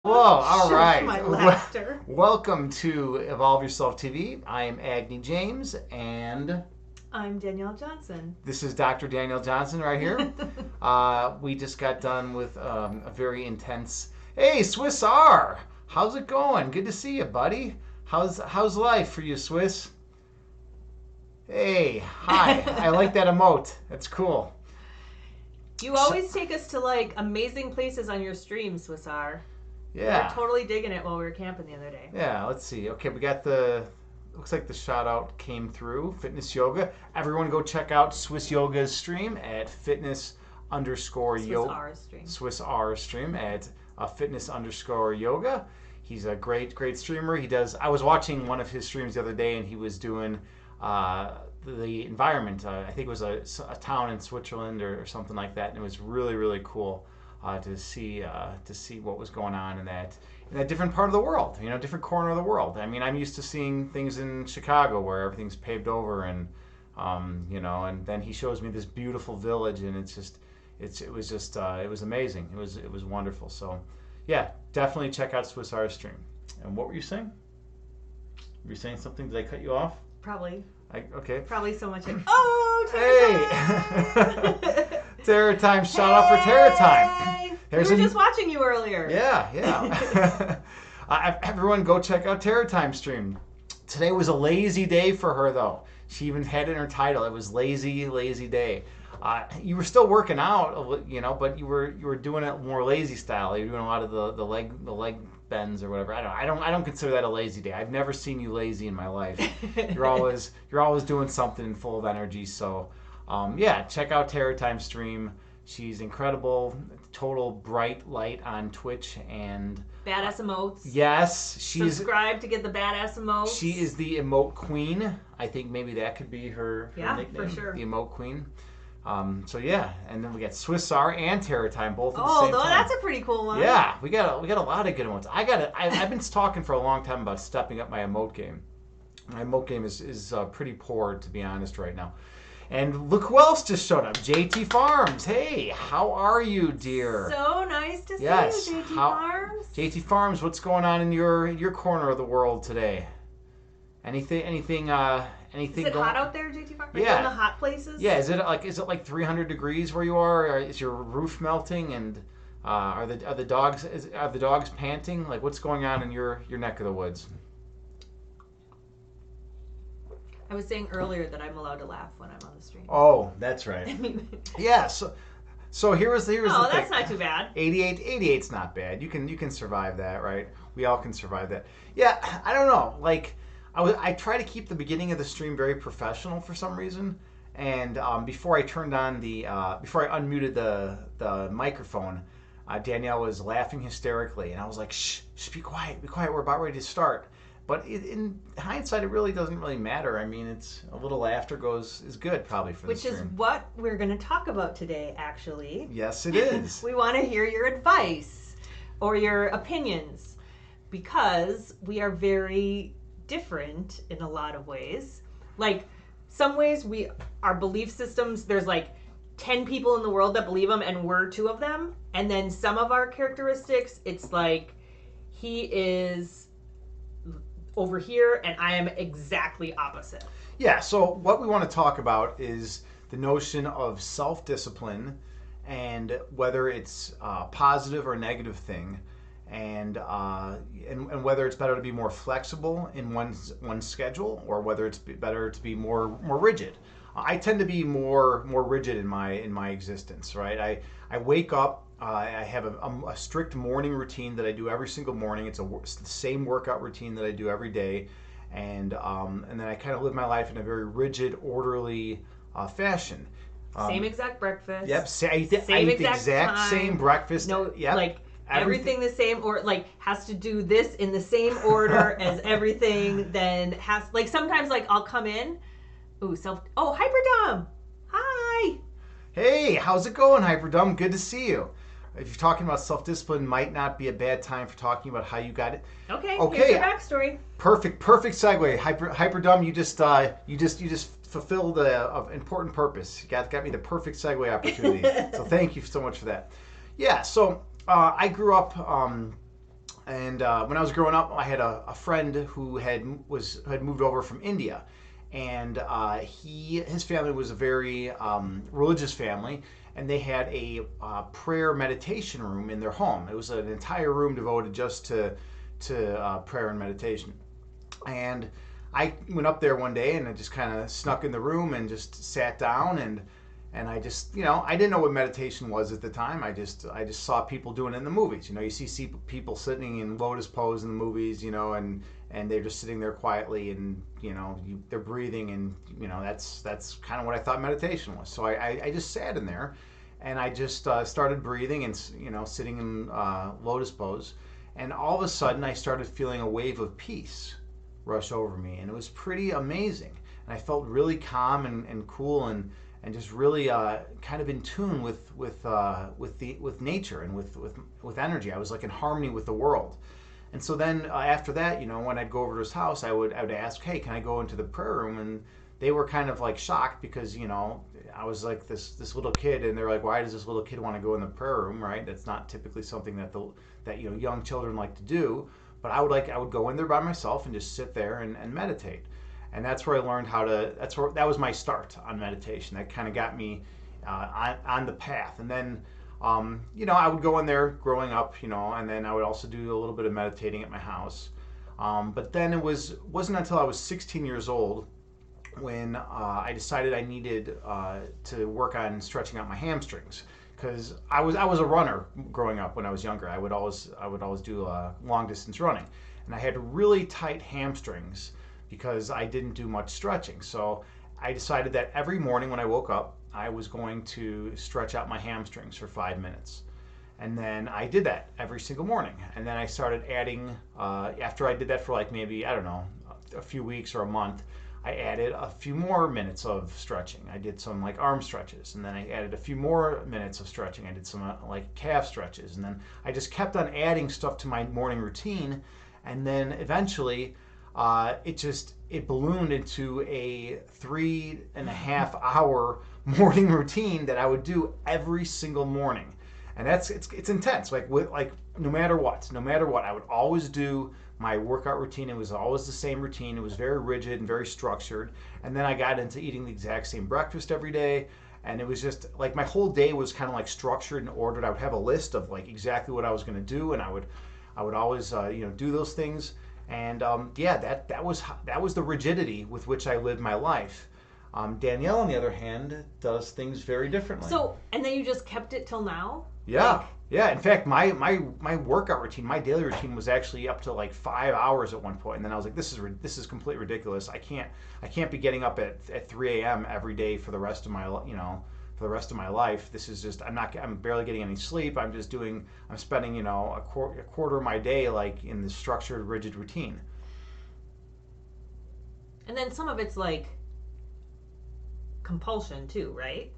Whoa, all right. My laughter. Welcome to Evolve Yourself TV. I am Agni James, and I'm Danielle Johnson. this is Dr. Danielle Johnson right here. We just got done with a very intense. Hey, Swiss R, how's it going? Good to see you, buddy. How's life for you, Swiss? Hey, hi. I like that emote. That's cool. You always take us to like amazing places on your stream, Swissar. Yeah. We're totally digging it while we were camping the other day. Yeah, let's see. Okay, we got looks like the shout out came through. Fitness yoga. Everyone go check out Swiss Yoga's stream at fitness underscore yoga. Swiss R stream at fitness underscore yoga. He's a great streamer. I was watching one of his streams the other day, and he was doing the environment. I think it was a town in Switzerland or something like that, and it was really cool. To see what was going on in that different part of the world, different corner of the world. I mean, I'm used to seeing things in Chicago where everything's paved over, and and then he shows me this beautiful village, and it was amazing. It was wonderful. So, yeah, definitely check out Swiss Art Stream. And what were you saying? Were you saying something? Did I cut you off? Probably. Okay. Probably so much. Hey. Terror time! Shout out for Terror time! We were just watching you earlier. Yeah. Everyone go check out Terror Time stream. Today was a lazy day for her, though. She even had it in her title. It was lazy day. You were still working out, but you were doing it more lazy style. You were doing a lot of the leg bends or whatever. I don't consider that a lazy day. I've never seen you lazy in my life. You're always doing something and full of energy. So. Yeah, check out Terror Time stream. She's incredible. Total bright light on Twitch and badass emotes. Yes, subscribe to get the badass emotes. She is the emote queen. I think maybe that could be her nickname. For sure. The emote queen. So yeah, and then we got Swissar and Terror Time both at the same time. Oh, that's a pretty cool one. Yeah, we got a lot of good ones. I've been talking for a long time about stepping up my emote game. My emote game is pretty poor, to be honest, right now. And look who else just showed up. JT Farms. Hey, how are you, dear? So nice to see you, JT Farms. JT Farms, what's going on in your corner of the world today? Anything Is it hot out there, JT Farms? Yeah. In the hot places? Yeah, is it like 300 degrees where you are? Or is your roof melting, and are the dogs panting? Like, what's going on in your neck of the woods? I was saying earlier that I'm allowed to laugh when I'm on the stream. Oh, that's right. Yeah, so here's the thing. That's not too bad. 88's not bad. You can survive that, right? We all can survive that. Yeah, I don't know. Like I try to keep the beginning of the stream very professional for some reason. And before I unmuted the microphone, Danielle was laughing hysterically, and I was like, shh, be quiet, we're about ready to start. But in hindsight, it really doesn't really matter. I mean, it's a little laughter is good probably for the stream. Which is what we're going to talk about today, actually. Yes, it is. We want to hear your advice or your opinions, because we are very different in a lot of ways. Like, some ways our belief systems, there's like 10 people in the world that believe them, and we're 2 of them. And then some of our characteristics, it's like he is over here and I am exactly opposite. Yeah, so what we want to talk about is the notion of self-discipline, and whether it's a positive or negative thing, and whether it's better to be more flexible in one's schedule, or whether it's better to be more rigid. I tend to be more rigid in my existence, right? I wake up. I have a strict morning routine that I do every single morning. It's the same workout routine that I do every day, and then I kind of live my life in a very rigid, orderly fashion. Same exact breakfast. Yep. I eat the exact same breakfast. No. Yep. Like everything the same, or like has to do this in the same order as everything. Then sometimes I'll come in. Hyperdom. Hi. Hey, how's it going, Hyperdom? Good to see you. If you're talking about self-discipline, might not be a bad time for talking about how you got it. Okay. Here's your backstory. Perfect segue. Hyperdom, you just fulfilled an important purpose. You got me the perfect segue opportunity. So thank you so much for that. Yeah. So I grew up And when I was growing up, I had a friend who had moved over from India, and his family was a very religious family, and they had a prayer meditation room in their home. It was an entire room devoted just to prayer and meditation. And I went up there one day and I just kind of snuck in the room and just sat down, and I just, I didn't know what meditation was at the time. I just saw people doing it in the movies. You see people sitting in lotus pose in the movies, and they're just sitting there quietly, and they're breathing, and that's kind of what I thought meditation was. So I just sat in there, and I just started breathing and sitting in lotus pose, and all of a sudden I started feeling a wave of peace rush over me, and it was pretty amazing. And I felt really calm and cool and just really kind of in tune with nature and with energy. I was like in harmony with the world. And so then after that, when I'd go over to his house, I would ask, hey, can I go into the prayer room? And they were kind of like shocked because I was like this little kid, and they're like, why does this little kid want to go in the prayer room, right? That's not typically something that young children like to do. But I would go in there by myself and just sit there and meditate. And that's where I learned that was my start on meditation. That kind of got me on the path. And then, I would go in there growing up, and then I would also do a little bit of meditating at my house. But then it wasn't until I was 16 years old when I decided I needed to work on stretching out my hamstrings. Because I was a runner growing up when I was younger. I would always do long distance running, and I had really tight hamstrings because I didn't do much stretching. So I decided that every morning when I woke up, I was going to stretch out my hamstrings for 5 minutes. And then I did that every single morning. And then I started adding, after I did that for like maybe, I don't know, a few weeks or a month, I added a few more minutes of stretching. I did some like arm stretches, and then I added a few more minutes of stretching. I did some like calf stretches, and then I just kept on adding stuff to my morning routine. And then eventually it ballooned into a 3.5 hour morning routine that I would do every single morning. And it's intense. Like no matter what, I would always do my workout routine. It was always the same routine. It was very rigid and very structured. And then I got into eating the exact same breakfast every day. And it was just like my whole day was kind of like structured and ordered. I would have a list of like exactly what I was going to do, and I would always do those things. And that was the rigidity with which I lived my life. Danielle, on the other hand, does things very differently. So, and then you just kept it till now? Yeah. Yeah. In fact, my workout routine, my daily routine was actually up to like 5 hours at one point. And then I was like, this is completely ridiculous. I can't be getting up at 3 a.m. every day for the rest of my life. This is just, I'm barely getting any sleep. I'm spending, a quarter of my day like in this structured, rigid routine. And then some of it's like compulsion too, right?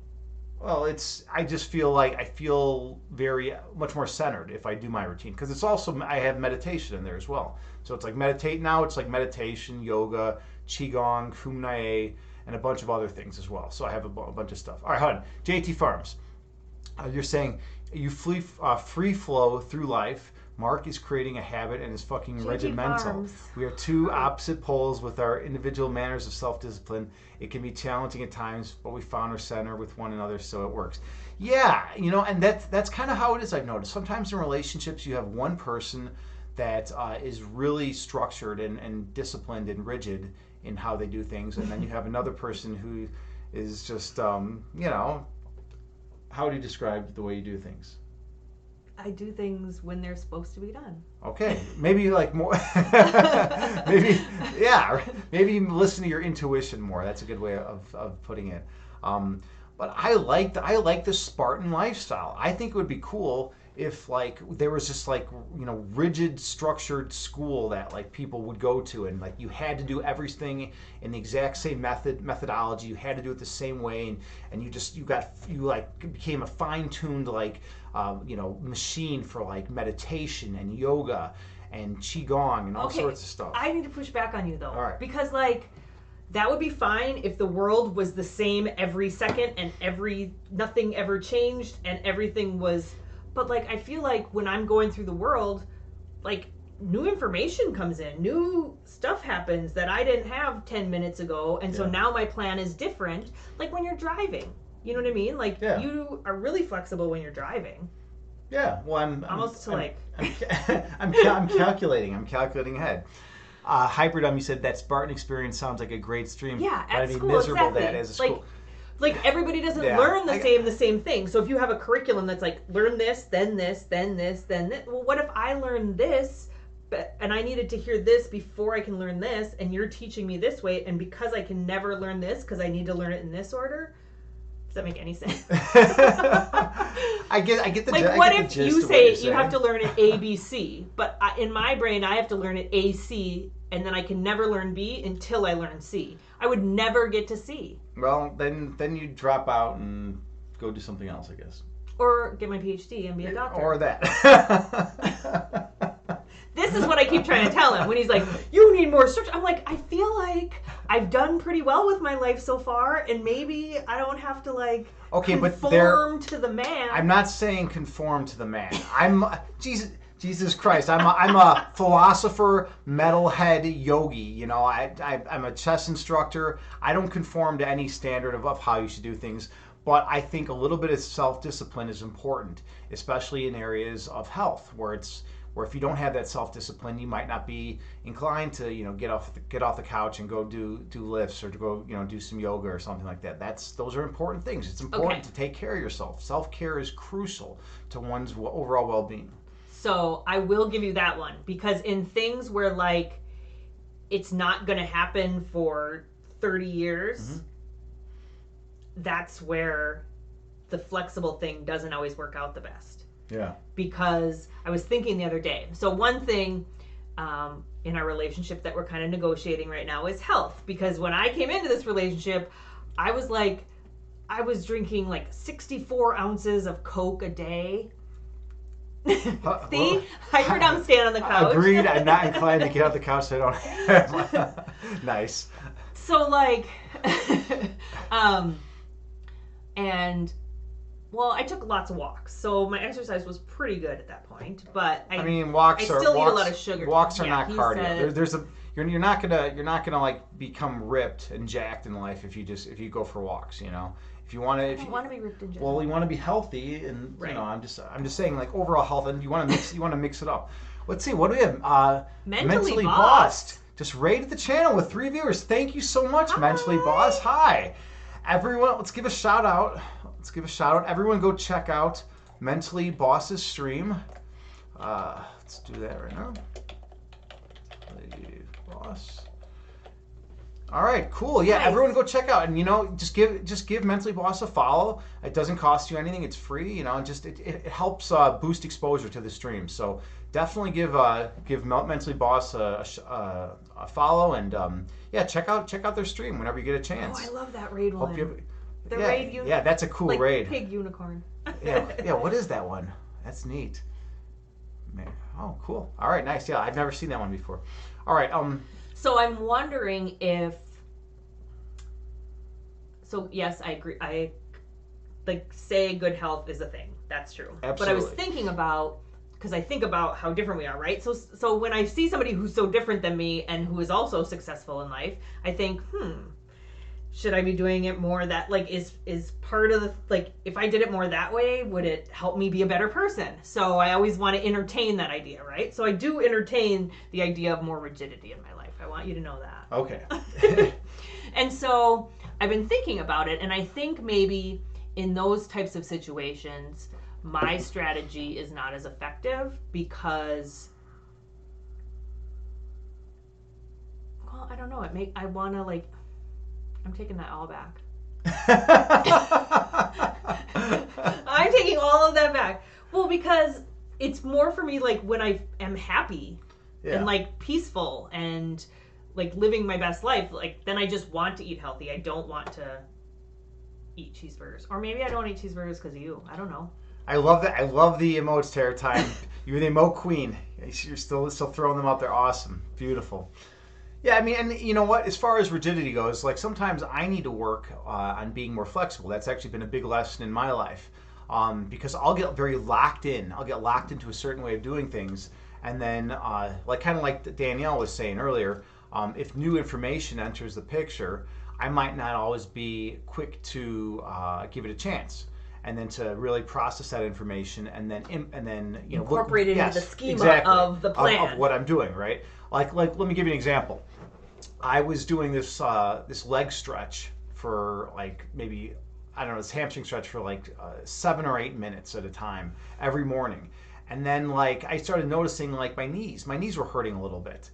Well, I just feel like I feel very much more centered if I do my routine, because it's also, I have meditation in there as well. So it's like it's like meditation, yoga, qigong, kumnae, and a bunch of other things as well. So I have a bunch of stuff. All right, hold on. JT Farms, you're saying you free flow through life. Mark is creating a habit and is fucking regimental. Farms. We are two opposite poles with our individual manners of self-discipline. It can be challenging at times, but we found our center with one another, so it works. Yeah, and that's kind of how it is, I've noticed. Sometimes in relationships, you have one person that is really structured and disciplined and rigid in how they do things, and then you have another person who is just, how would you describe the way you do things? I do things when they're supposed to be done. Okay, maybe like more. Maybe listen to your intuition more. That's a good way of putting it. But I like the Spartan lifestyle. I think it would be cool if like there was just like rigid structured school that like people would go to, and like you had to do everything in the exact same methodology. You had to do it the same way, and you became a fine-tuned like machine for like meditation and yoga and qigong and all sorts of stuff. I need to push back on you though. All right. Because like that would be fine if the world was the same every second and nothing ever changed and everything was. But like I feel like when I'm going through the world, like new information comes in, new stuff happens that I didn't have 10 minutes ago, and so now my plan is different. Like when you're driving, you know what I mean? Like you are really flexible when you're driving. Yeah, well, I'm calculating. I'm calculating ahead. Hybrid, you said that Spartan experience sounds like a great stream. Yeah, at I'd be school, miserable exactly. that as a school. Like everybody doesn't learn the same thing. So if you have a curriculum that's like learn this, then this, then this, then this. Well, what if I learned this, and I needed to hear this before I can learn this, and you're teaching me this way, and because I can never learn this because I need to learn it in this order. Does that make any sense? I get the like, what if you say you have to learn it A, B, C, but in my brain I have to learn it A, C, and then I can never learn B until I learn C. I would never get to C. Well, then you drop out and go do something else, I guess. Or get my PhD and be a doctor. Or that. This is what I keep trying to tell him when he's like, you need more structure. I'm like, I feel like I've done pretty well with my life so far, and maybe I don't have to conform to the man. I'm not saying conform to the man. Jesus Christ, I'm a philosopher, metalhead yogi. You know, I'm a chess instructor. I don't conform to any standard of how you should do things. But I think a little bit of self-discipline is important, especially in areas of health, where if you don't have that self-discipline, you might not be inclined to, get off the couch and go do lifts or to go, do some yoga or something like that. Those are important things. It's important to take care of yourself. Self-care is crucial to one's overall well-being. So I will give you that one, because in things where like it's not going to happen for 30 years, that's where the flexible thing doesn't always work out the best. Yeah. Because I was thinking the other day. So one thing in our relationship that we're kind of negotiating right now is health. Because when I came into this relationship, I was drinking like 64 ounces of Coke a day. See? I heard I'm standing on the couch. Agreed. I'm not inclined to get off the couch, so I don't have Nice. So and well, I took lots of walks, so my exercise was pretty good at that point. But I still eat a lot of sugar. Walks are not cardio. You're not gonna like become ripped and jacked in life if you go for walks. If you want to, I don't want to be ripped and jacked. Well, you want to be healthy, and I'm just saying like overall health, and you want to mix it up. Let's see, what do we have? Mentally Bossed. Just rated the channel with 3 viewers. Thank you so much, Mentally Bossed. Hi, everyone. Let's give a shout out. Everyone go check out Mentally Boss's stream. Let's do that right now. Mentally Boss. All right, cool. Yeah, nice. Everyone go check out, and just give Mentally Boss a follow. It doesn't cost you anything. It's free. It helps boost exposure to the stream. So definitely give Mentally Boss a follow, and check out their stream whenever you get a chance. Oh, I love that raid one. Raid unicorn. Yeah, that's a cool raid. Pig unicorn. yeah. What is that one? That's neat. Man. Oh, cool. All right, nice. Yeah, I've never seen that one before. All right. So I'm wondering if. So yes, I agree. I say good health is a thing. That's true. Absolutely. But I was thinking about, because I think about how different we are, right? So when I see somebody who's so different than me and who is also successful in life, I think, should I be doing it more that is part of the if I did it more that way, would it help me be a better person? So I always want to entertain that idea, right? So I do entertain the idea of more rigidity in my life. I want you to know that. Okay. And so I've been thinking about it, and I think maybe in those types of situations, my strategy is not as effective because, well, I don't know. I want to I'm taking that all back. I'm taking all of that back. Well, because it's more for me when I am happy and peaceful and living my best life, then I just want to eat healthy. I don't want to eat cheeseburgers. Or maybe I don't eat cheeseburgers because of you. I don't know. I love that. I love the emotes, Terror Time. You're the emote queen. You're still throwing them out there. Awesome. Beautiful. Yeah, I mean, and you know what? As far as rigidity goes, sometimes I need to work on being more flexible. That's actually been a big lesson in my life, because I'll get very locked in. I'll get locked into a certain way of doing things, And then, kind of like Danielle was saying earlier, if new information enters the picture, I might not always be quick to give it a chance, and then to really process that information, and then incorporate it into the schema of the plan of what I'm doing. Right? Like let me give you an example. I was doing this leg stretch for maybe, I don't know, this hamstring stretch for 7 or 8 minutes at a time every morning. And then I started noticing my knees were hurting a little bit.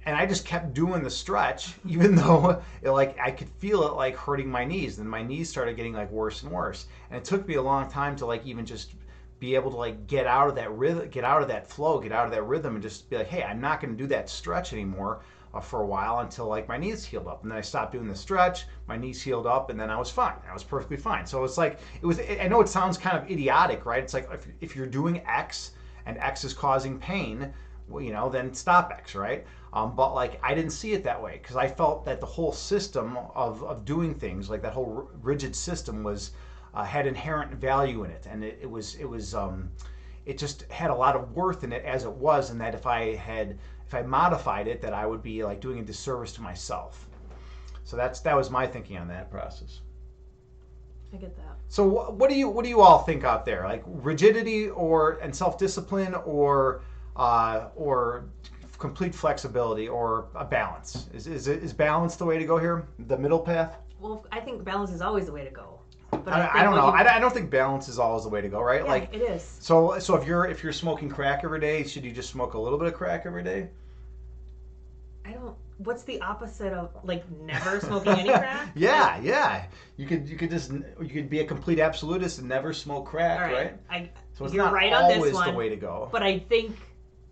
And I just kept doing the stretch, even though I could feel it hurting my knees. And my knees started getting worse and worse. And it took me a long time to even just be able to get out of that rhythm, get out of that flow, get out of that rhythm, and just be hey, I'm not going to do that stretch anymore for a while until my knees healed up. And then I stopped doing the stretch, my knees healed up, and then I was fine. I was perfectly fine. So it's I know it sounds kind of idiotic, right? It's if you're doing X and X is causing pain, well, then stop X, right? But I didn't see it that way, because I felt that the whole system of doing things, that whole rigid system was had inherent value in it, and it just had a lot of worth in it as it was, and that if I modified it, that I would be doing a disservice to myself. So that was my thinking on that process. I get that. So what do you all think out there? Rigidity and self-discipline, or complete flexibility, or a balance? Is balance the way to go here? The middle path? Well, I think balance is always the way to go. But I don't know. I don't think balance is always the way to go, right? Yeah, it is. So if you're smoking crack every day, should you just smoke a little bit of crack every day? What's the opposite of never smoking any crack? Yeah. You could be a complete absolutist and never smoke crack, right? So it's not right always on this one, the way to go. But I think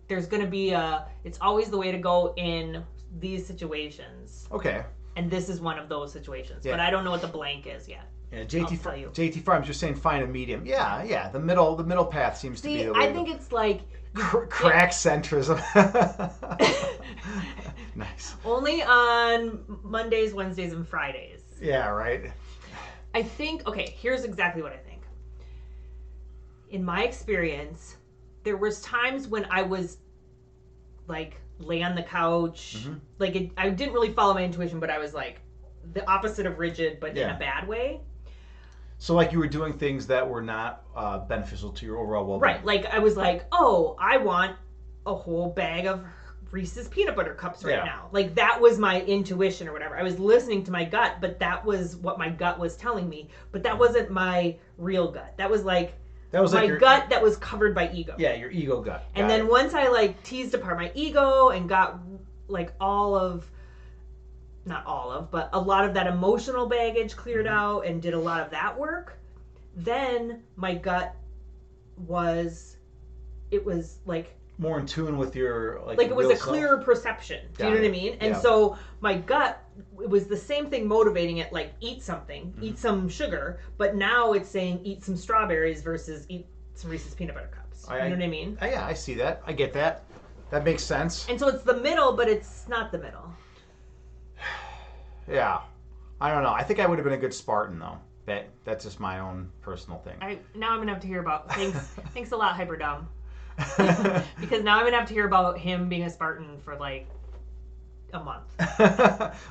there's going to be it's always the way to go in these situations. Okay. And this is one of those situations. Yeah. But I don't know what the blank is yet. Yeah, JT Farms, you're saying find a medium. Yeah. The middle path seems to be the way. I think it's crack centrism. Nice. Only on Mondays, Wednesdays, and Fridays. Yeah, right. I think, here's exactly what I think. In my experience, there was times when I was lay on the couch. Mm-hmm. I didn't really follow my intuition, but I was the opposite of rigid, but in a bad way. So you were doing things that were not beneficial to your overall well-being. Right. I was I want a whole bag of Reese's peanut butter cups right now. That was my intuition or whatever. I was listening to my gut, but that was what my gut was telling me. But that wasn't my real gut. That was my gut that was covered by ego. Yeah, your ego gut. And then once I teased apart my ego and got not all of, but a lot of that emotional baggage cleared out and did a lot of that work, then my gut was more in tune with your it was a clearer perception. Do you know what I mean? And so my gut, it was the same thing motivating it, eat something, eat some sugar, but now it's saying eat some strawberries versus eat some Reese's peanut butter cups. You know what I mean? Yeah, I see that. I get that. That makes sense. And so it's the middle, but it's not the middle. Yeah. I don't know. I think I would have been a good Spartan, though. That's just my own personal thing. Now I'm going to have to hear about thanks a lot, Hyperdom. Because now I'm going to have to hear about him being a Spartan for a month.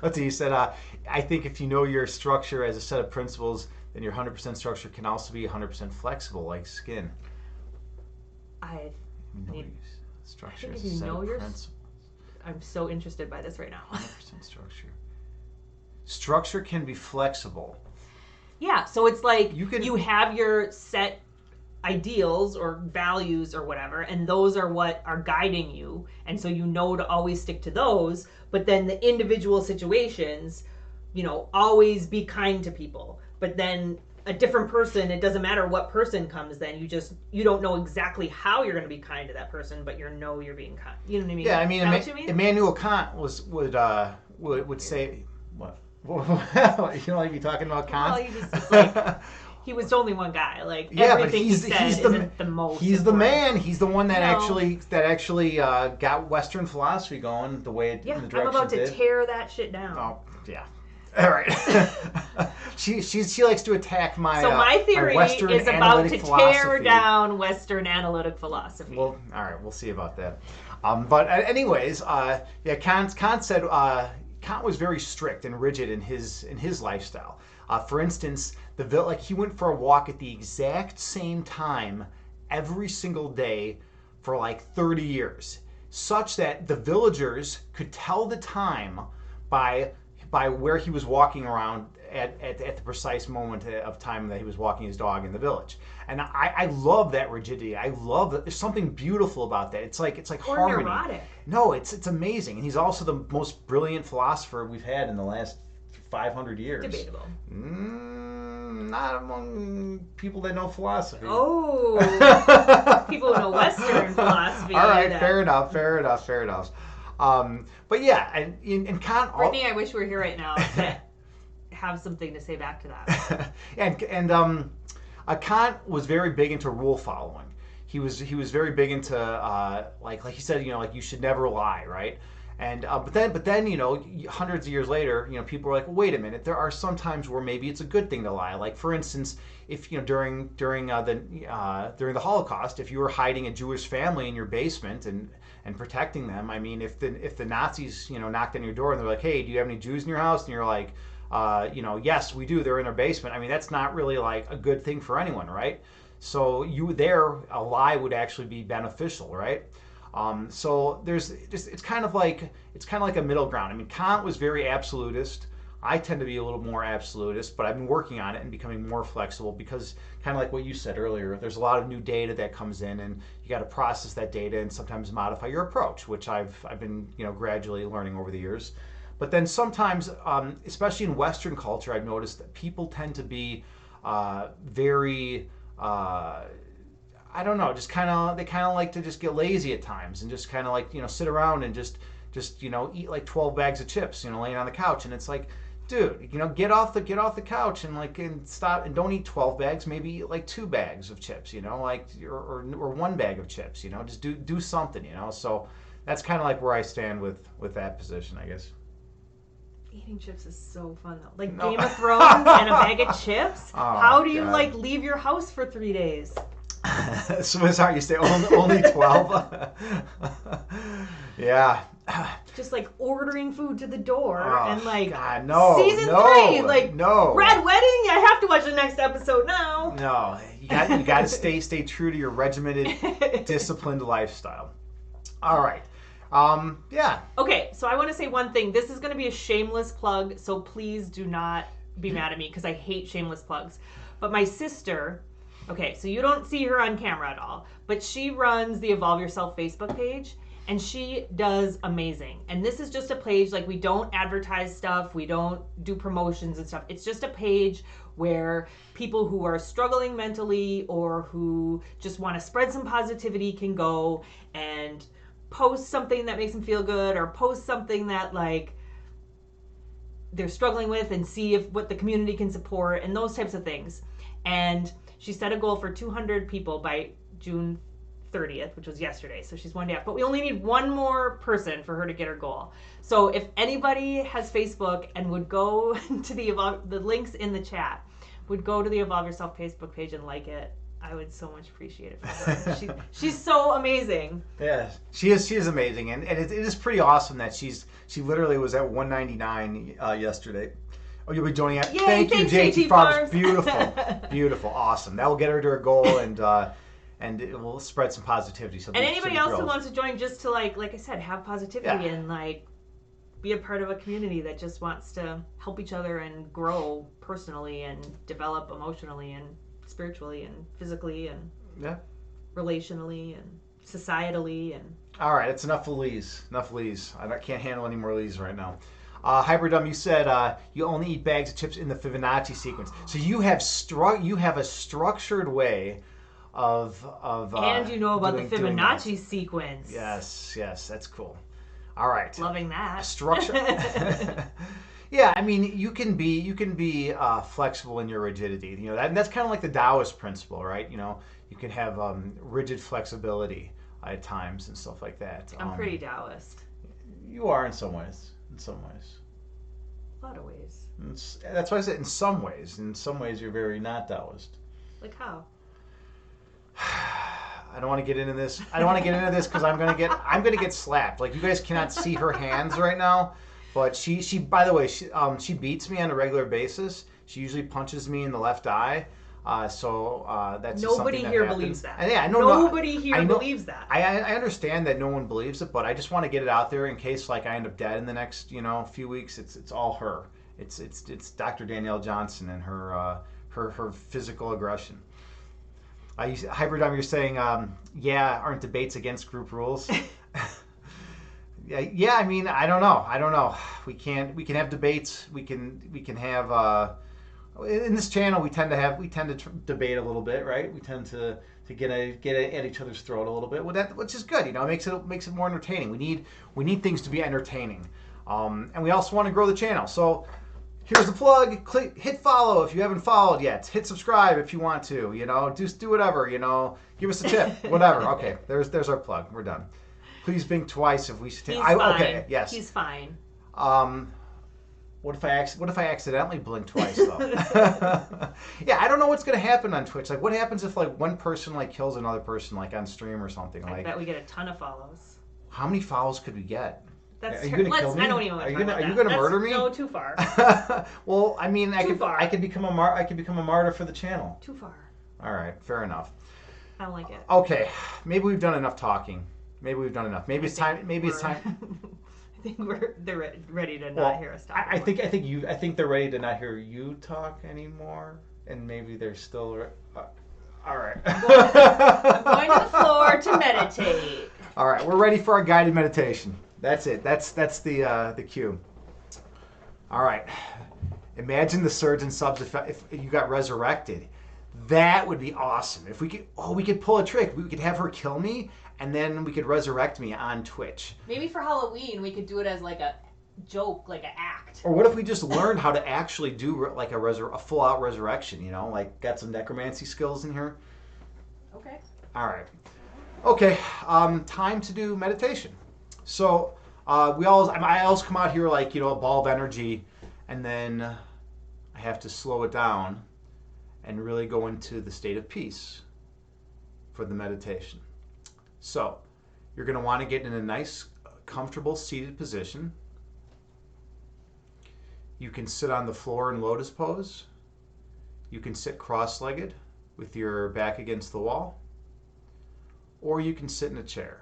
Let's see, you said, I think if you know your structure as a set of principles, then your 100% structure can also be 100% flexible, like skin. Structure as a set of principles. I'm so interested by this right now. 100% structure. Structure can be flexible. Yeah, so it's you have your set ideals or values or whatever, and those are what are guiding you, and so to always stick to those, but then the individual situations, always be kind to people, but then a different person, it doesn't matter what person comes, then you don't know exactly how you're going to be kind to that person, but you're being kind. You know what I mean? Yeah, I mean, Immanuel Kant would say, what? You don't like me talking about Kant? Well, he was only one guy. Everything he said isn't the most. He's the man. He's the one that actually got Western philosophy going the way in the direction I'm about to tear that shit down. Oh, yeah. All right. she likes to attack my my theory my Western is about to philosophy. tear down Western analytic philosophy. Well, all right, we'll see about that. But anyways, Kant said Kant was very strict and rigid in his lifestyle. For instance, he went for a walk at the exact same time every single day for like 30 years, such that the villagers could tell the time by where he was walking around at the precise moment of time that he was walking his dog in the village. And I love that rigidity. I love that. There's something beautiful about that. It's like or harmony. neurotic. No, it's amazing. And he's also the most brilliant philosopher we've had in the last 500 years. Debatable. Not among people that know philosophy. Oh, people who know Western philosophy. All right, fair enough. But yeah, and Kant. Brittany, I wish we were here right now to have something to say back to that. and Kant was very big into rule following. He was very big into like he said, like you should never lie, right? And but then hundreds of years later, people were like, well, wait a minute, there are some times where maybe it's a good thing to lie. Like for instance, if during the Holocaust, if you were hiding a Jewish family in your basement and protecting them, I mean, if the Nazis knocked on your door and they're like, hey, do you have any Jews in your house? And you're like, yes, we do. They're in our basement. I mean, that's not really like a good thing for anyone, right? So a lie would actually be beneficial, right? So it's kind of like a middle ground. I mean, Kant was very absolutist. I tend to be a little more absolutist, but I've been working on it and becoming more flexible because kind of like what you said earlier, there's a lot of new data that comes in and you got to process that data and sometimes modify your approach, which I've been gradually learning over the years. But then sometimes, especially in Western culture, I've noticed that people tend to be very I don't know, they kind of like to just get lazy at times and just kind of like sit around and just eat like 12 bags of chips laying on the couch, and it's like, dude, get off the couch and stop and don't eat 12 bags, maybe eat like 2 bags of chips, or 1 bag of chips, just do something, so that's kind of like where I stand with that position, I guess. Eating chips is so fun though. Like Game of Thrones and a bag of chips. Oh, how do you God. leave your house for 3 days? Swiss Art, you stay only 12. Yeah. Just like ordering food to the door and like God, no, season 3, like no. Red Wedding. I have to watch the next episode now. No, you got to stay true to your regimented, disciplined lifestyle. All right. Yeah. Okay, so I want to say one thing. This is going to be a shameless plug, so please do not be mad at me because I hate shameless plugs. But my sister, okay, so you don't see her on camera at all, but she runs the Evolve Yourself Facebook page, and she does amazing. And this is just a page, like we don't advertise stuff, we don't do promotions and stuff. It's just a page where people who are struggling mentally or who just want to spread some positivity can go and post something that makes them feel good or post something that like they're struggling with and see what the community can support and those types of things. And she set a goal for 200 people by June 30th, which was yesterday. So she's 1 day off, but we only need one more person for her to get her goal. So if anybody has Facebook and would go to the links in the chat, would go to the Evolve Yourself Facebook page and like it, I would so much appreciate it for her. She's so amazing. Yeah, she is amazing, and it is pretty awesome that she literally was at 199 yesterday. Oh, you'll be joining us. Thank you, JT Farms. Beautiful, awesome. That will get her to her goal, and it will spread some positivity. So and anybody else who wants to join, just to like I said, have positivity and like be a part of a community that just wants to help each other and grow personally and develop emotionally and spiritually and physically and relationally and societally and. All right, it's enough of Lees. I can't handle any more Lees right now. Hybridum, you said you only eat bags of chips in the Fibonacci sequence. So you have a structured way of and you know about the Fibonacci sequence. Yes, that's cool. All right, loving that structure. Yeah, I mean, you can be flexible in your rigidity. That's kind of like the Taoist principle, right? You can have rigid flexibility at times and stuff like that. I'm pretty Taoist. You are in some ways. A lot of ways. That's why I said in some ways. In some ways, you're very not Taoist. Like how? I don't want to get into this. I don't want to get into this because I'm gonna get slapped. Like, you guys cannot see her hands right now, but she by the way, she beats me on a regular basis. She usually punches me in the left eye. That's nobody here believes that. And yeah, I know nobody here believes that. I understand that no one believes it, but I just want to get it out there in case like I end up dead in the next few weeks. It's all her. It's Dr. Danielle Johnson and her physical aggression. Hyperdime, you're saying, aren't debates against group rules? Yeah. I mean, I don't know. We can have debates. We can have. In this channel, we tend to debate a little bit, right? We tend to get at each other's throat a little bit, which is good. It makes it more entertaining. We need things to be entertaining, and we also want to grow the channel. So here's the plug. Hit follow if you haven't followed yet. Hit subscribe if you want to. Just do whatever. Give us a tip, whatever. Okay, there's our plug. We're done. Please blink twice if we. He's fine. Okay, yes. He's fine. What if I accidentally blink twice though? Yeah, I don't know what's gonna happen on Twitch. Like, what happens if like one person like kills another person like on stream or something? I bet we get a ton of follows. How many follows could we get? Are you gonna kill me? I don't even want to talk about that. Are you gonna murder me? No, too far. Well, I mean, I could become a martyr for the channel. Too far. All right, fair enough. I don't like it. Okay, maybe we've done enough talking. Maybe we've done enough. Maybe it's time. I think they're ready to not hear us talk. I think they're ready to not hear you talk anymore, and maybe they're still. All right. I'm going to the floor to meditate. All right, we're ready for our guided meditation. That's it. That's the cue. All right. Imagine the surge and subs if you got resurrected. That would be awesome. If we could pull a trick. We could have her kill me, and then we could resurrect me on Twitch. Maybe for Halloween we could do it as like a joke, like an act. Or what if we just learned how to actually do like a full out resurrection? Like got some necromancy skills in here. Okay. All right. Okay. Time to do meditation. So I always come out here like a ball of energy, and then I have to slow it down and really go into the state of peace for the meditation. So you're going to want to get in a nice, comfortable seated position. You can sit on the floor in lotus pose. You can sit cross-legged with your back against the wall, or you can sit in a chair.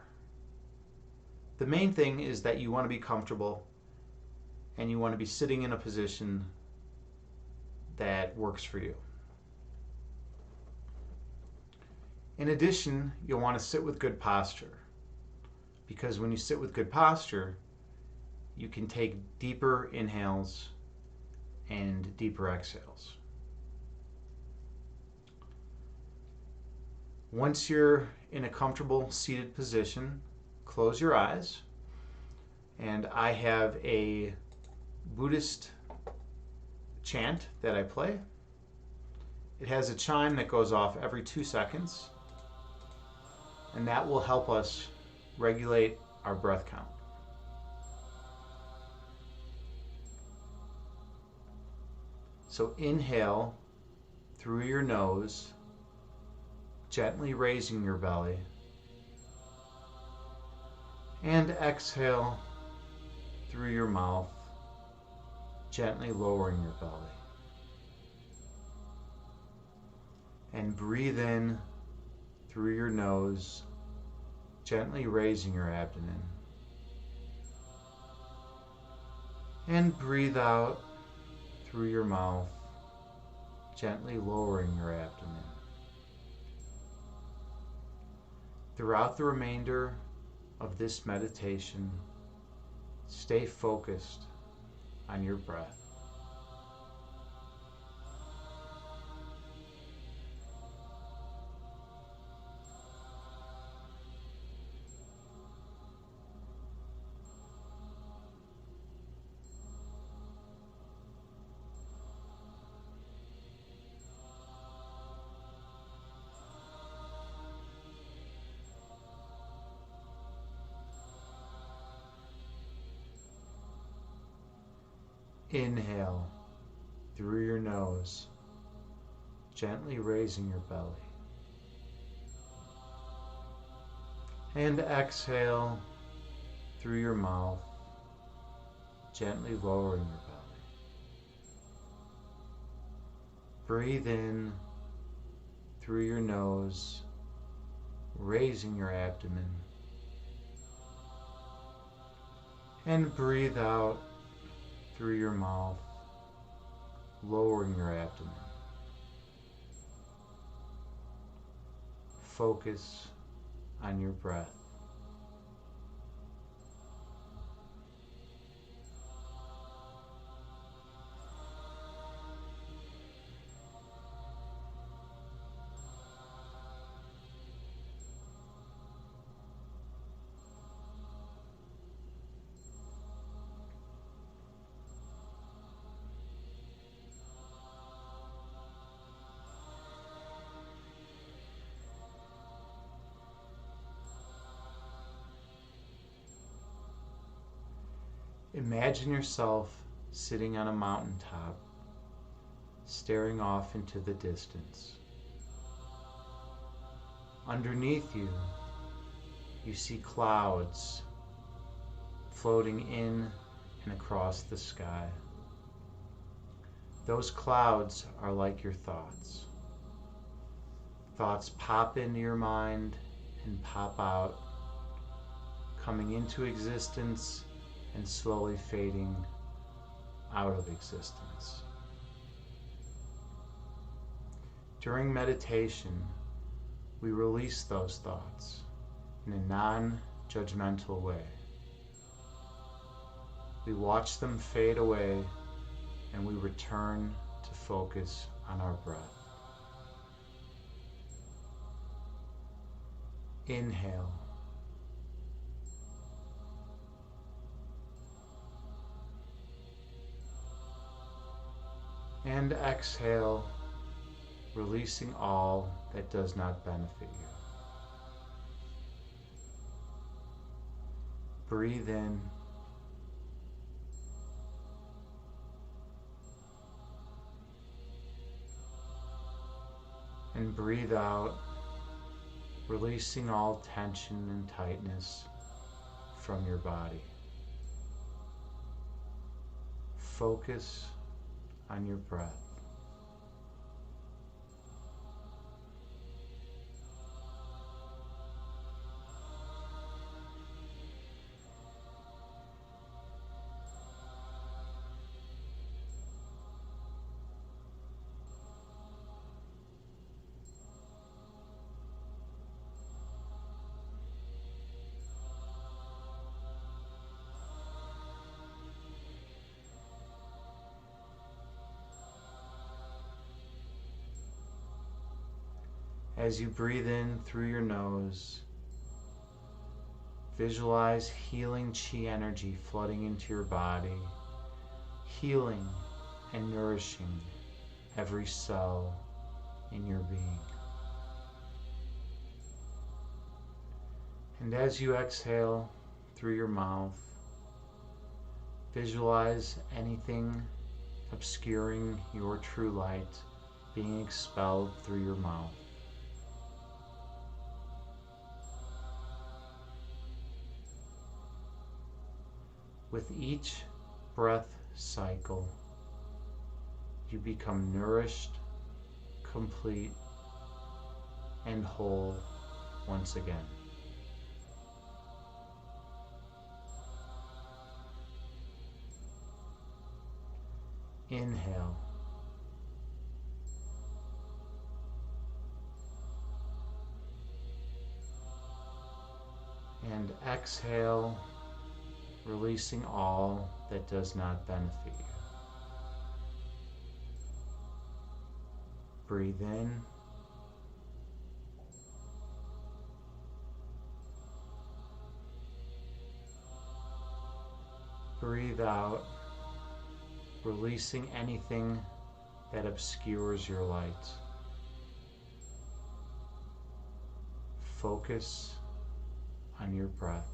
The main thing is that you want to be comfortable and you want to be sitting in a position that works for you. In addition, you'll want to sit with good posture, because when you sit with good posture, you can take deeper inhales and deeper exhales. Once you're in a comfortable seated position, close your eyes, and I have a Buddhist chant that I play. It has a chime that goes off every 2 seconds, and that will help us regulate our breath count. So inhale through your nose, gently raising your belly, and exhale through your mouth, gently lowering your belly. And breathe in through your nose, gently raising your abdomen. And breathe out through your mouth, gently lowering your abdomen. Throughout the remainder of this meditation, stay focused on your breath. Inhale through your nose, gently raising your belly. And exhale through your mouth, gently lowering your belly. Breathe in through your nose, raising your abdomen. And breathe out through your mouth, lowering your abdomen. Focus on your breath. Imagine yourself sitting on a mountaintop, staring off into the distance. Underneath you, you see clouds floating in and across the sky. Those clouds are like your thoughts. Thoughts pop into your mind and pop out, coming into existence and slowly fading out of existence. During meditation, we release those thoughts in a non-judgmental way. We watch them fade away and we return to focus on our breath. Inhale. And exhale, releasing all that does not benefit you. Breathe in. And breathe out, releasing all tension and tightness from your body. Focus on your breath. As you breathe in through your nose, visualize healing chi energy flooding into your body, healing and nourishing every cell in your being. And as you exhale through your mouth, visualize anything obscuring your true light being expelled through your mouth. With each breath cycle, you become nourished, complete, and whole once again. Inhale. And exhale, releasing all that does not benefit you. Breathe in. Breathe out, releasing anything that obscures your light. Focus on your breath.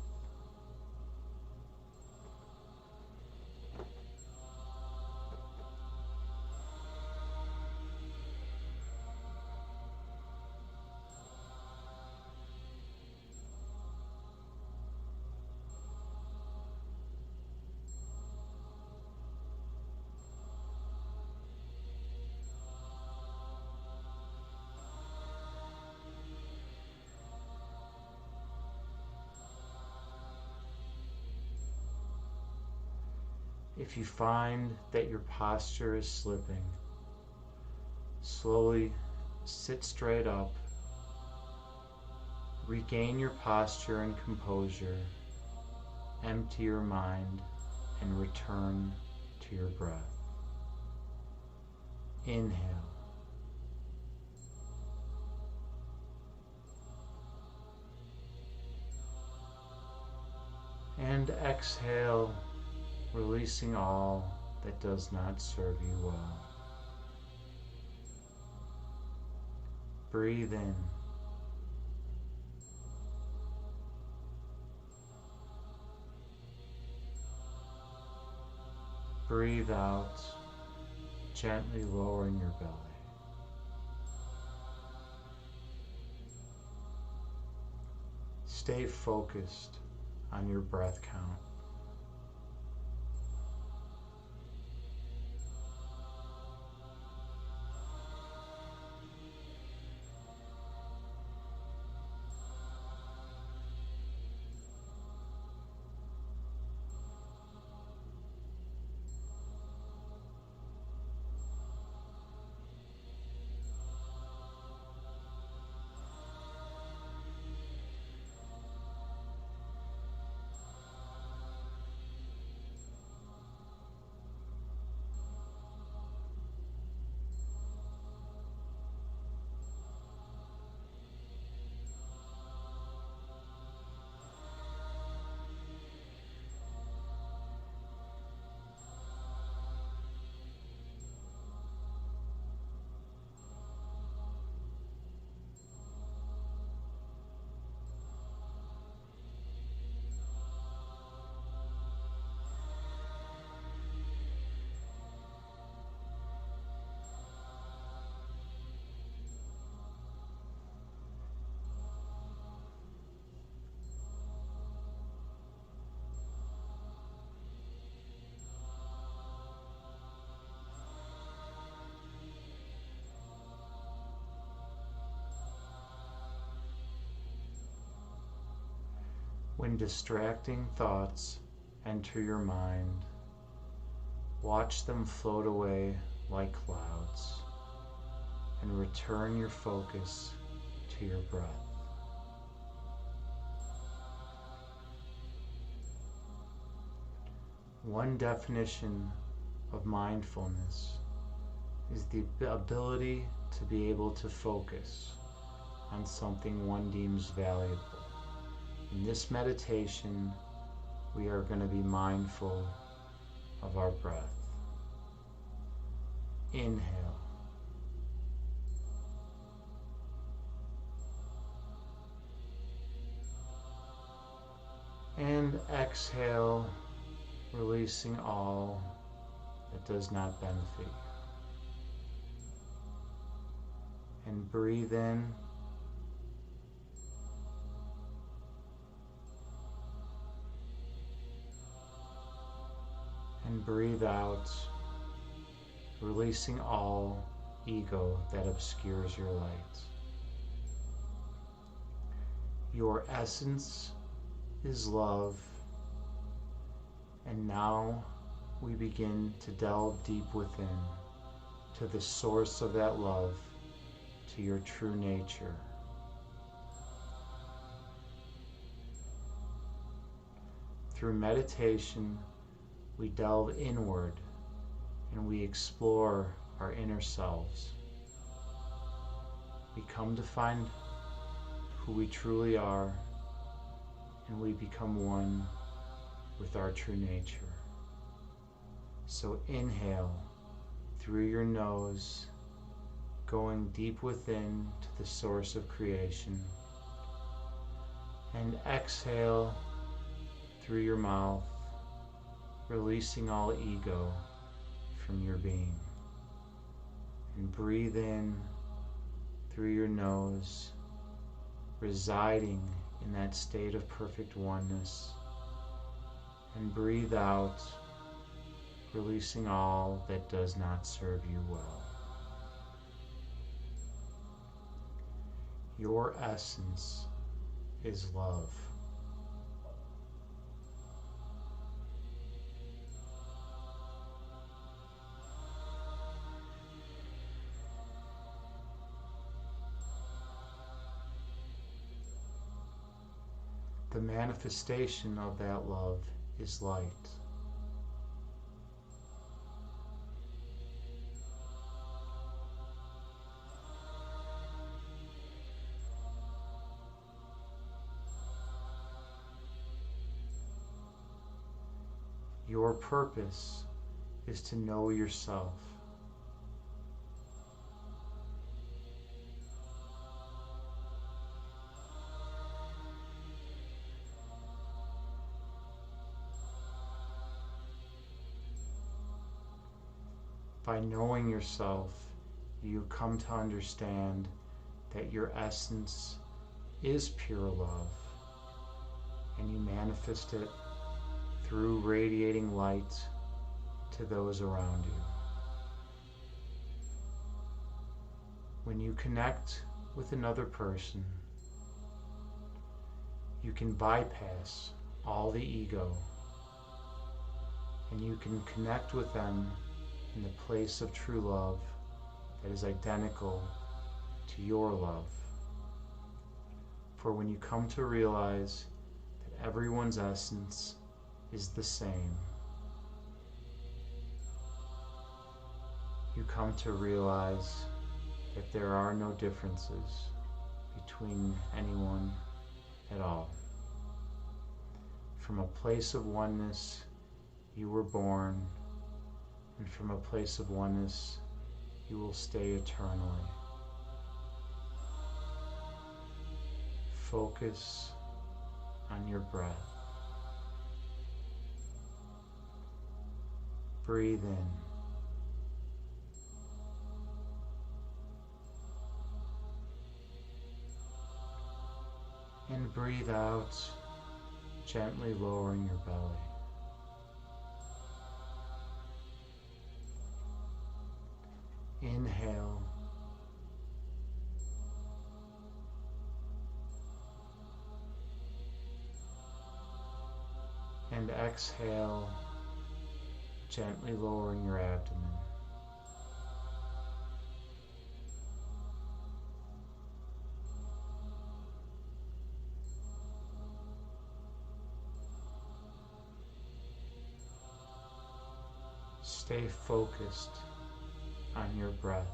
If you find that your posture is slipping, slowly sit straight up, regain your posture and composure, empty your mind, and return to your breath. Inhale. And exhale, releasing all that does not serve you well. Breathe in. Breathe out, gently lowering your belly. Stay focused on your breath count. When distracting thoughts enter your mind, watch them float away like clouds and return your focus to your breath. One definition of mindfulness is the ability to be able to focus on something one deems valuable. In this meditation, we are going to be mindful of our breath. Inhale. And exhale, releasing all that does not benefit you. And breathe in. And breathe out, releasing all ego that obscures your light. Your essence is love, and now we begin to delve deep within to the source of that love, to your true nature. Through meditation, we delve inward and we explore our inner selves. We come to find who we truly are, and we become one with our true nature. So inhale through your nose, going deep within to the source of creation, and exhale through your mouth, releasing all ego from your being. And breathe in through your nose, residing in that state of perfect oneness. And breathe out, releasing all that does not serve you well. Your essence is love. The manifestation of that love is light. Your purpose is to know yourself. By knowing yourself, you come to understand that your essence is pure love, and you manifest it through radiating light to those around you. When you connect with another person, you can bypass all the ego, and you can connect with them in the place of true love that is identical to your love. For when you come to realize that everyone's essence is the same, you come to realize that there are no differences between anyone at all. From a place of oneness, you were born, and from a place of oneness, you will stay eternally. Focus on your breath. Breathe in. And breathe out, gently lowering your belly. Inhale. And exhale, gently lowering your abdomen. Stay focused on your breath.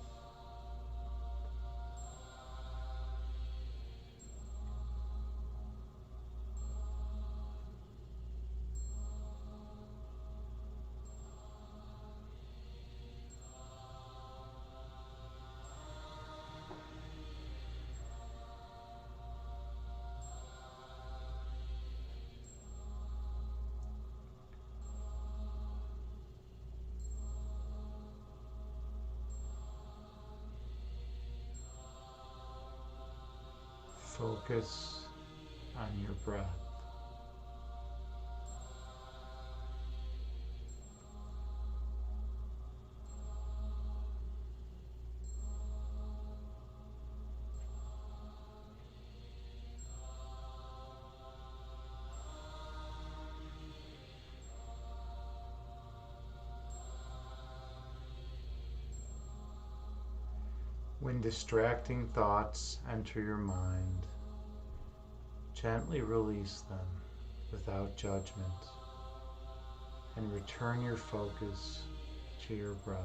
Focus on your breath. When distracting thoughts enter your mind, gently release them without judgment and return your focus to your breath.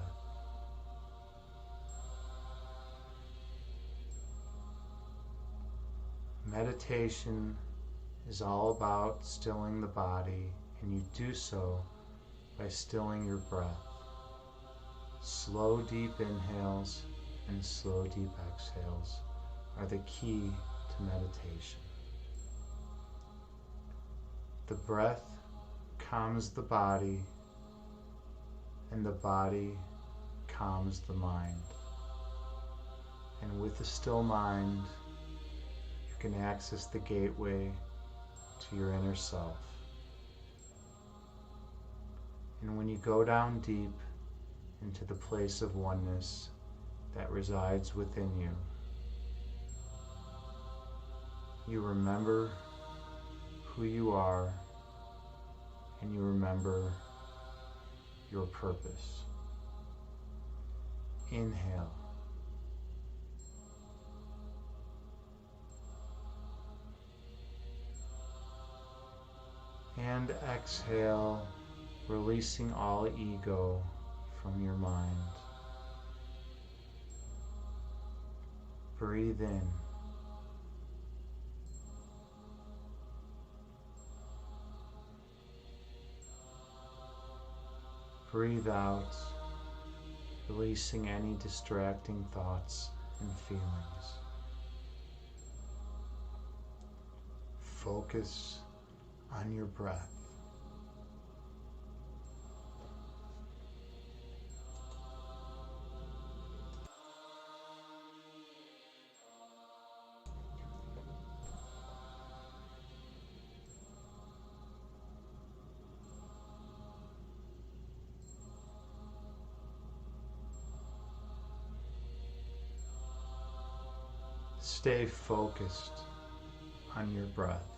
Meditation is all about stilling the body, and you do so by stilling your breath. Slow, deep inhales and slow, deep exhales are the key to meditation. The breath calms the body, and the body calms the mind. And with a still mind, you can access the gateway to your inner self. And when you go down deep into the place of oneness that resides within you, you remember who you are, and you remember your purpose. Inhale. And exhale, releasing all ego from your mind. Breathe in. Breathe out, releasing any distracting thoughts and feelings. Focus on your breath. Stay focused on your breath.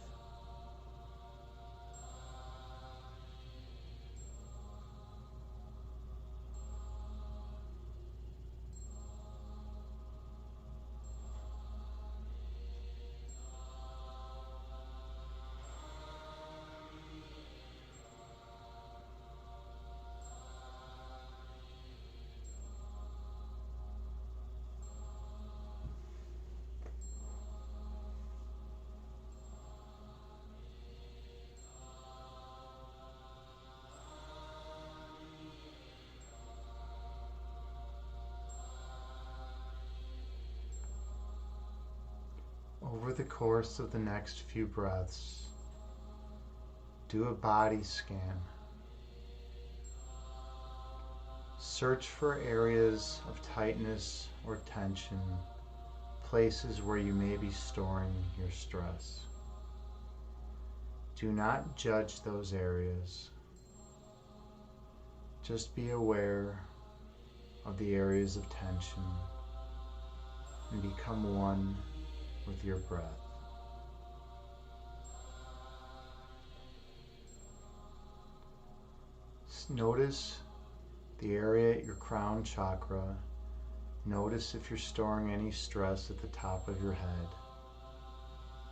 Over the course of the next few breaths, do a body scan. Search for areas of tightness or tension, places where you may be storing your stress. Do not judge those areas. Just be aware of the areas of tension and become one with your breath. Notice the area at your crown chakra. Notice if you're storing any stress at the top of your head.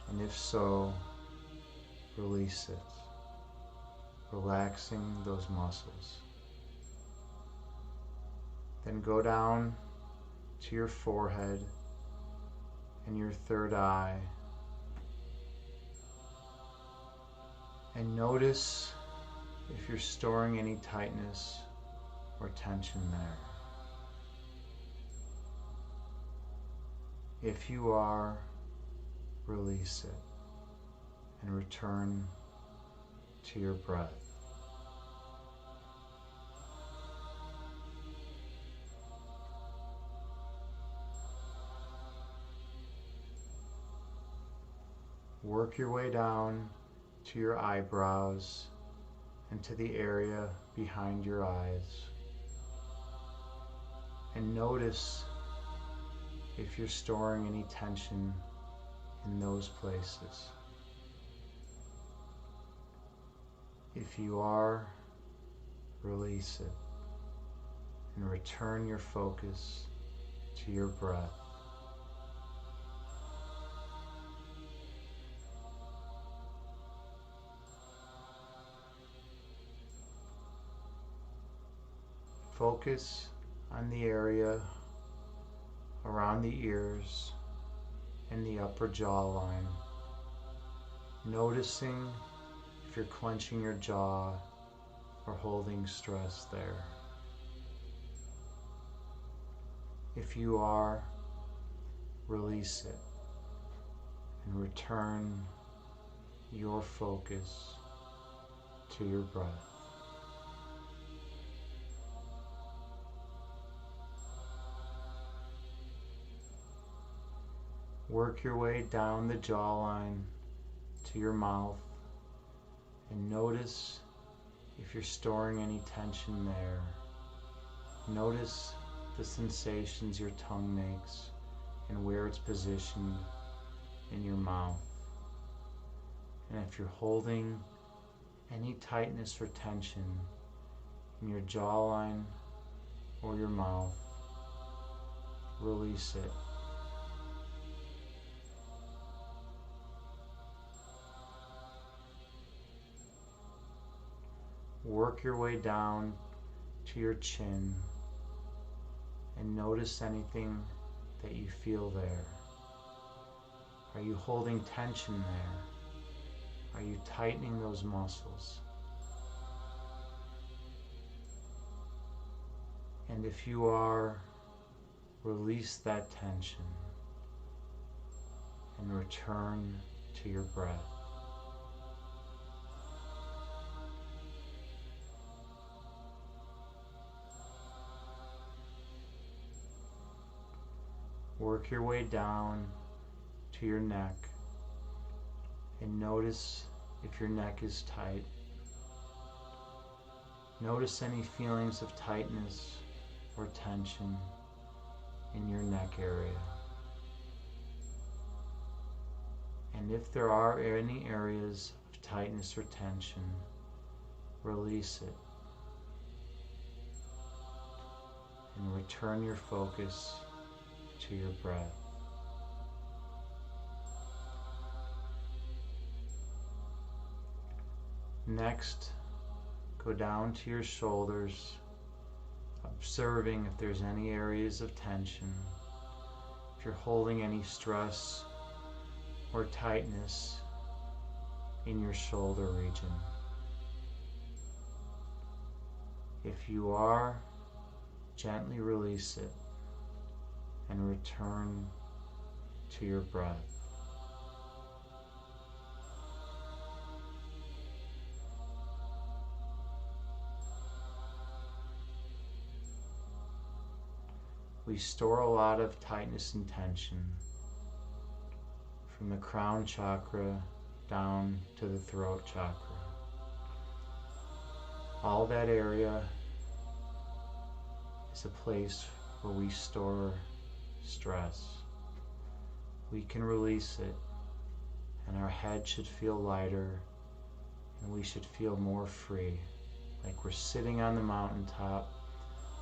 And if so, release it, relaxing those muscles. Then go down to your forehead and your third eye, and notice if you're storing any tightness or tension there. If you are, release it and return to your breath. Work your way down to your eyebrows and to the area behind your eyes. And notice if you're storing any tension in those places. If you are, release it and return your focus to your breath. Focus on the area around the ears and the upper jawline, noticing if you're clenching your jaw or holding stress there. If you are, release it and return your focus to your breath. Work your way down the jawline to your mouth and notice if you're storing any tension there. Notice the sensations your tongue makes and where it's positioned in your mouth. And if you're holding any tightness or tension in your jawline or your mouth, release it. Work your way down to your chin and notice anything that you feel there. Are you holding tension there? Are you tightening those muscles? And if you are, release that tension and return to your breath. Work your way down to your neck and notice if your neck is tight. Notice any feelings of tightness or tension in your neck area. And if there are any areas of tightness or tension, release it and return your focus to your breath. Next, go down to your shoulders, observing if there's any areas of tension, if you're holding any stress or tightness in your shoulder region. If you are, gently release it and return to your breath. We store a lot of tightness and tension from the crown chakra down to the throat chakra. All that area is a place where we store stress. We can release it, and our head should feel lighter, and we should feel more free, like we're sitting on the mountaintop,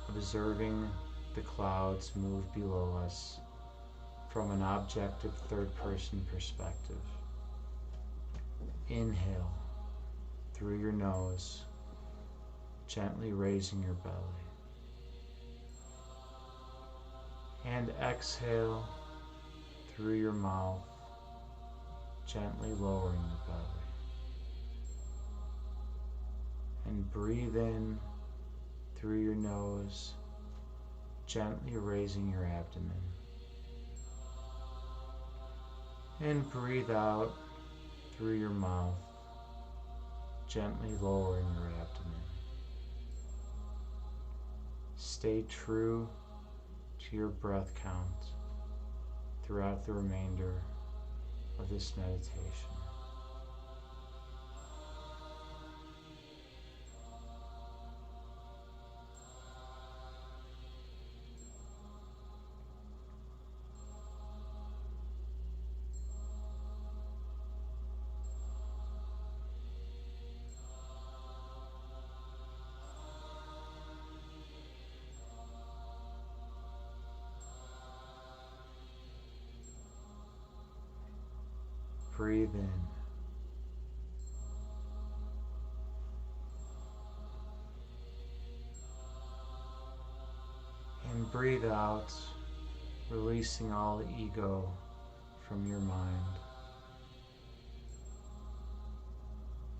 observing the clouds move below us from an objective third-person perspective. Inhale through your nose, gently raising your belly. And exhale through your mouth, gently lowering the belly. And breathe in through your nose, gently raising your abdomen. And breathe out through your mouth, gently lowering your abdomen. Stay true to your breath count throughout the remainder of this meditation. Breathe in. And breathe out, releasing all the ego from your mind.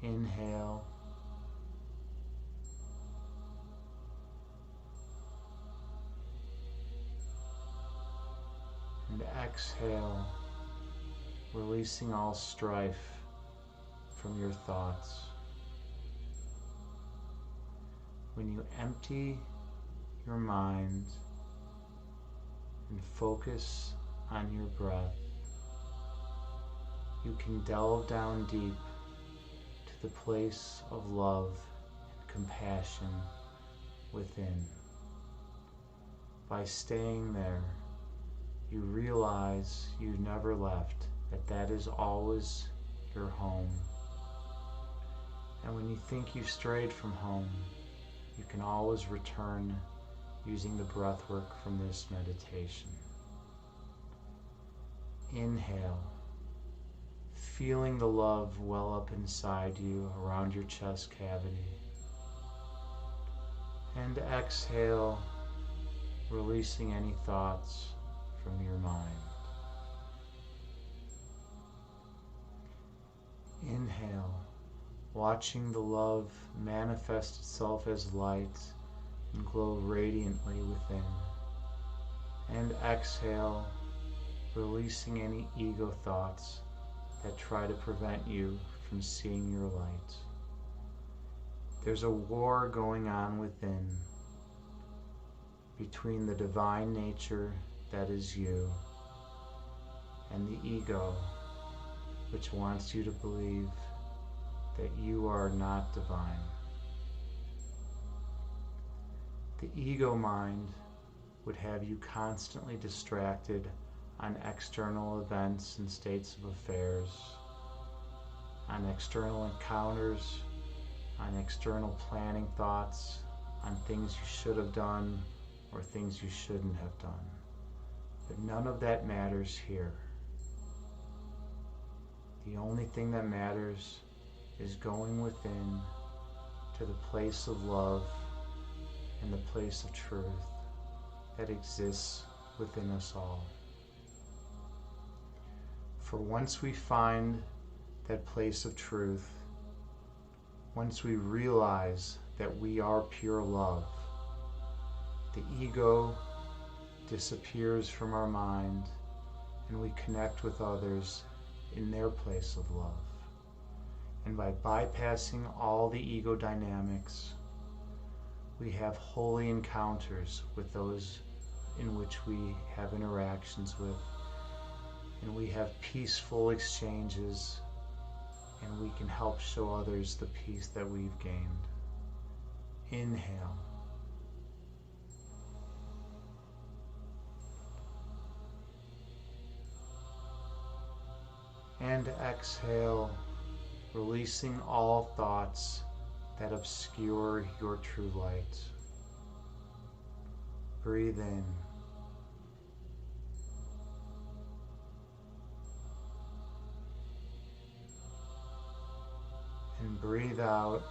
Inhale. And exhale, releasing all strife from your thoughts. When you empty your mind and focus on your breath, you can delve down deep to the place of love and compassion within. By staying there, you realize you've never left, that is always your home. And when you think you've strayed from home, you can always return using the breath work from this meditation. Inhale, feeling the love well up inside you around your chest cavity. And exhale, releasing any thoughts from your mind. Inhale, watching the love manifest itself as light and glow radiantly within. And exhale, releasing any ego thoughts that try to prevent you from seeing your light. There's a war going on within between the divine nature that is you and the ego, which wants you to believe that you are not divine. The ego mind would have you constantly distracted on external events and states of affairs, on external encounters, on external planning thoughts, on things you should have done or things you shouldn't have done. But none of that matters here. The only thing that matters is going within to the place of love and the place of truth that exists within us all. For once we find that place of truth, once we realize that we are pure love, the ego disappears from our mind and we connect with others in their place of love. And by bypassing all the ego dynamics, we have holy encounters with those in which we have interactions with, and we have peaceful exchanges, and we can help show others the peace that we've gained. Inhale. And exhale, releasing all thoughts that obscure your true light. Breathe in. And breathe out,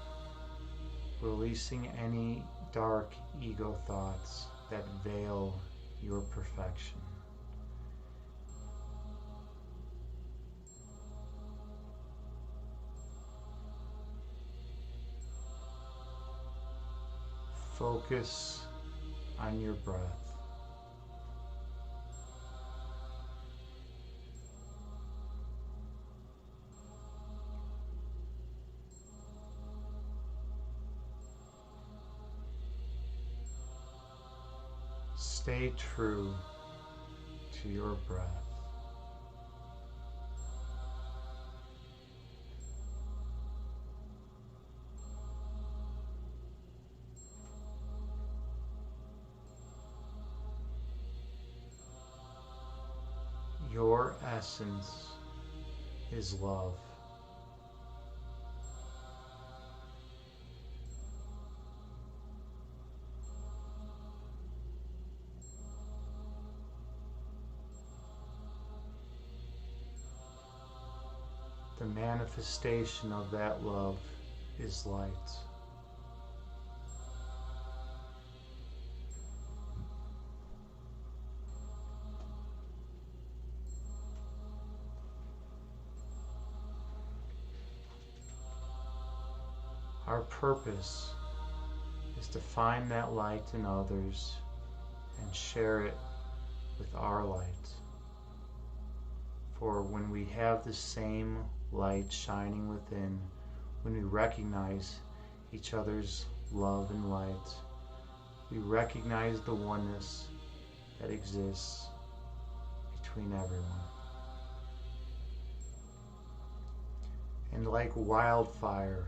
releasing any dark ego thoughts that veil your perfection. Focus on your breath. Stay true to your breath. Your essence is love. The manifestation of that love is light. Our purpose is to find that light in others and share it with our light. For when we have the same light shining within, when we recognize each other's love and light, we recognize the oneness that exists between everyone. And like wildfire,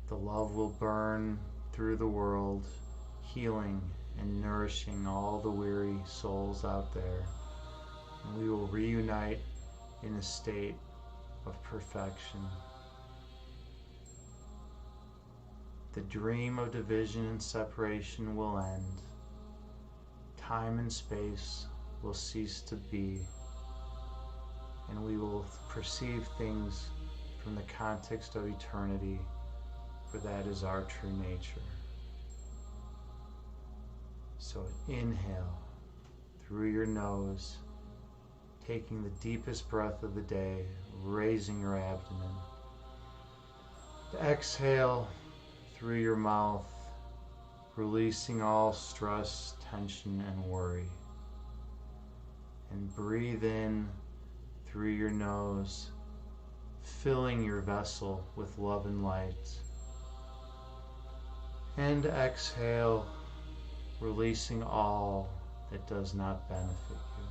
the love will burn through the world, healing and nourishing all the weary souls out there. And we will reunite in a state of perfection. The dream of division and separation will end. Time and space will cease to be, and we will perceive things from the context of eternity, for that is our true nature. So inhale through your nose, taking the deepest breath of the day, raising your abdomen. Exhale through your mouth, releasing all stress, tension, and worry. And breathe in through your nose, filling your vessel with love and light. And exhale, releasing all that does not benefit you.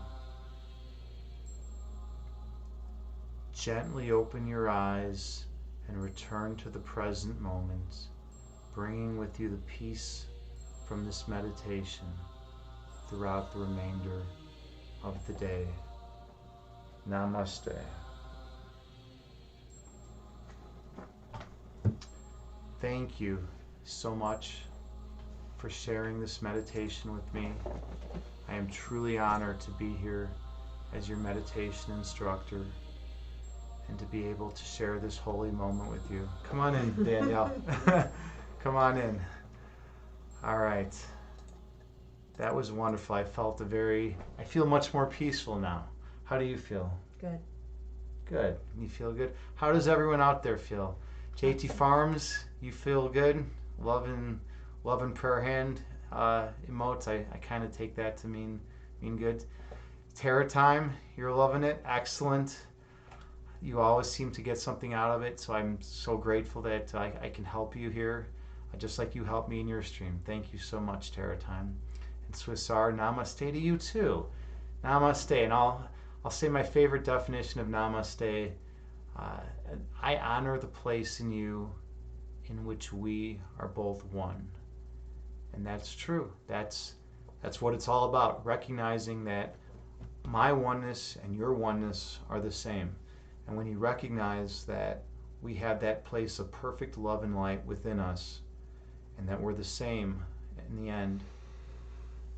Gently open your eyes and return to the present moment, bringing with you the peace from this meditation throughout the remainder of the day. Namaste. Thank you so much for sharing this meditation with me. I am truly honored to be here as your meditation instructor and to be able to share this holy moment with you. Come on in, Danielle. Come on in. All right. That was wonderful. I feel much more peaceful now. How do you feel? Good. Good. You feel good? How does everyone out there feel? JT Farms, you feel good? Love and prayer hand emotes. I kind of take that to mean good. Terra Time, you're loving it. Excellent. You always seem to get something out of it, so I'm so grateful that I can help you here, just like you helped me in your stream. Thank you so much, Terra Time. And Swissar, namaste to you too. Namaste. And I'll say my favorite definition of namaste. I honor the place in you in which we are both one. And that's true. That's what it's all about, recognizing that my oneness and your oneness are the same. And when you recognize that we have that place of perfect love and light within us, and that we're the same in the end,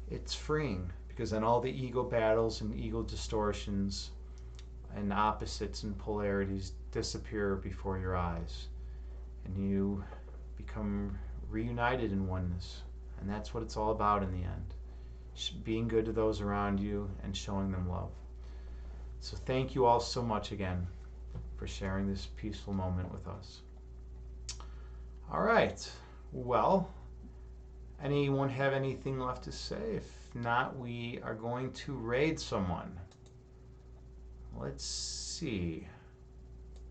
it's freeing, because then all the ego battles and ego distortions and opposites and polarities disappear before your eyes, and you become reunited in oneness. And that's what it's all about in the end, being good to those around you and showing them love. So thank you all so much again for sharing this peaceful moment with us. All right. Well, anyone have anything left to say? If not, we are going to raid someone. Let's see.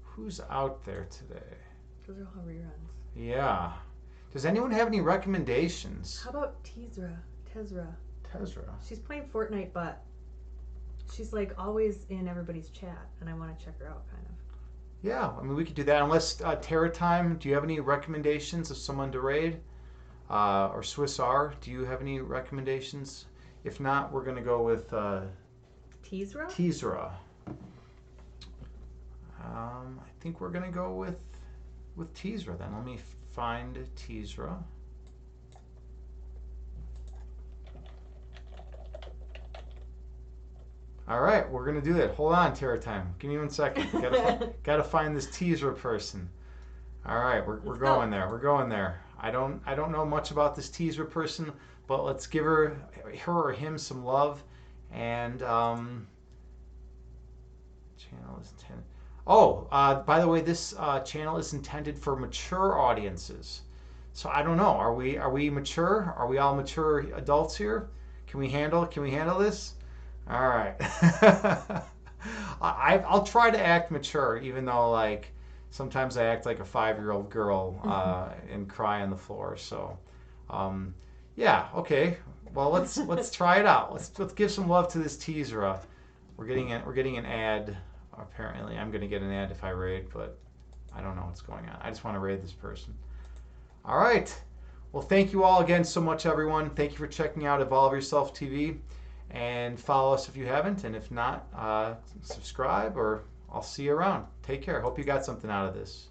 Who's out there today? Those are all reruns. Yeah. Does anyone have any recommendations? How about Tezra? She's playing Fortnite, but she's like always in everybody's chat, and I want to check her out, kind of. Yeah, I mean, we could do that. Unless, Terra Time, do you have any recommendations of someone to raid? Or Swiss R, do you have any recommendations? If not, we're going to go with Tezra. I think we're going to go with Tezra then. Let me find Tezra. All right, we're going to do that. Hold on, Terra Time. Give me 1 second. Gotta find this Tezra person. All right, we're going there. We're going there. I don't know much about this Tezra person, but let's give her or him some love. And channel is intended. Oh, by the way, this channel is intended for mature audiences. So I don't know. Are we mature? Are we all mature adults here? Can we handle this? All right. I'll try to act mature, even though like sometimes I act like a 5-year-old girl and cry on the floor. So, yeah, okay. Well, let's try it out. Let's give some love to this Tezra. We're getting an ad. Apparently, I'm gonna get an ad if I raid, but I don't know what's going on. I just want to raid this person. All right. Well, thank you all again so much, everyone. Thank you for checking out Evolve Yourself TV. And follow us if you haven't, and if not, subscribe, or I'll see you around. Take care. Hope you got something out of this.